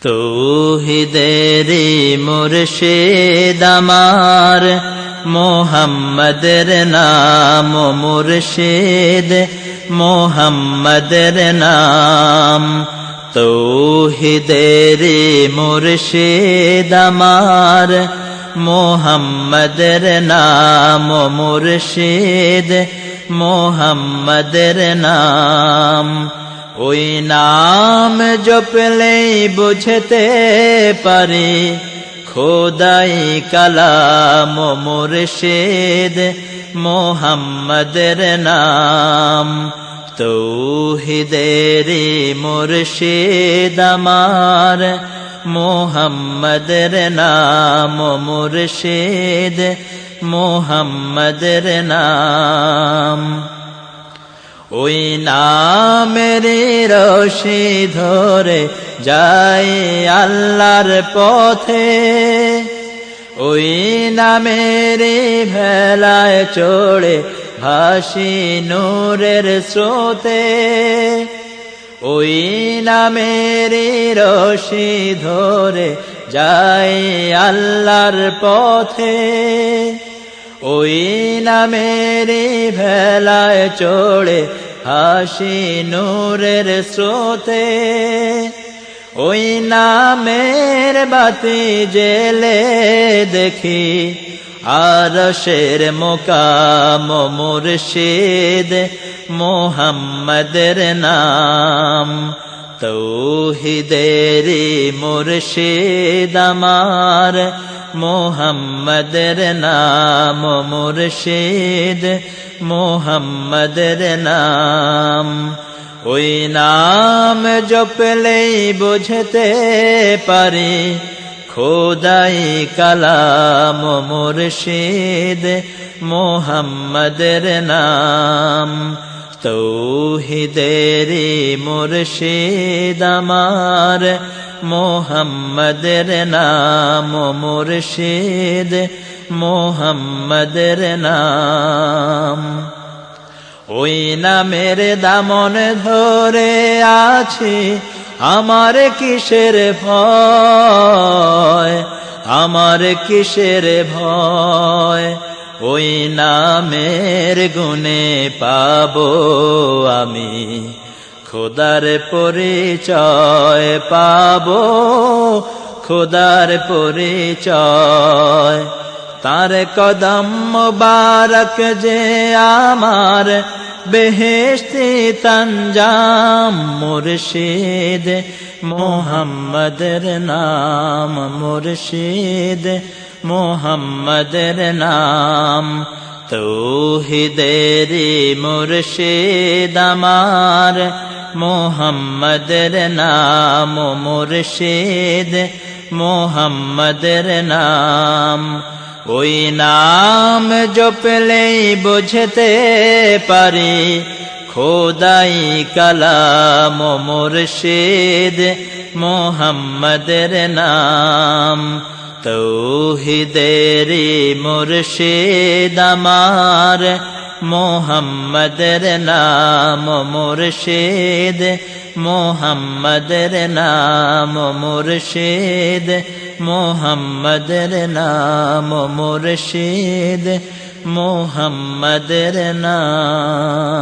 তৌহিদেরি মুর্শিদ আমার, মোহাম্মদের নাম মুর্শিদ, মোহাম্মদের নাম। তৌহিদেরি মুর্শিদ আমার, মোহাম্মদের নাম মুর্শিদ, মোহাম্মদের নাম। ওই নাম জপলেই বুঝতে পারি খোদাই কালাম মুর্শিদ, মোহাম্মদের নাম। তৌহিদেরি মুর্শিদ আমার, মোহাম্মদের নাম মুর্শিদ, মোহাম্মদের নাম। ওই নামের রশি ধরে যাই আল্লাহর পথে, ওই নামের ভেলায় চড়ে ভাসি নূরের স্রোতে। ওই নামের রশি ধরে যাই আল্লাহর পথে, ওই নামের ভেলায় চড়ে হাসি নূরের স্রোতে। ওই নামের বাতি জেলে দেখি আরশের মুকাম মুর্শিদ, মোহাম্মদের নাম। তৌহিদেরি মুর্শিদ আমার, মোহাম্মদের নাম মুর্শিদ, মোহাম্মদের নাম। ওই নাম জপলেই বুঝতে পারি খোদাই কালাম মুর্শিদ, মোহাম্মদের নাম। তৌহিদেরি মুর্শিদ আমার, মোহাম্মদের নাম মুর্শিদ, মোহাম্মদের নাম। ওই নামের দামন ধরে আছি আমার কিসের ভয়, আমার কিসের ভয়। ওই নামের গুণে পাবো আমি খোদার পরিচয়, পাবো খোদার পরিচয়। তার কদম মুবারক যে আমার বেহেশতি তঞ্জাম মুর্শিদ, মোহাম্মদের নাম মুর্শিদ, মোহাম্মদের নাম। তৌহিদেরি মুর্শিদ আমার, মোহাম্মদের নাম মুর্শিদ, মোহাম্মদের নাম। ওই নাম জপলেই বুঝতে পারি খোদাই কালাম মুর্শিদ, মোহাম্মদের নাম। তৌহিদেরি মুর্শিদ আমার, মোহাম্মদের নাম মুর্শিদ, মোহাম্মদের নাম মুর্শিদ, মোহাম্মদের নাম মুর্শিদ, মোহাম্মদের নাম।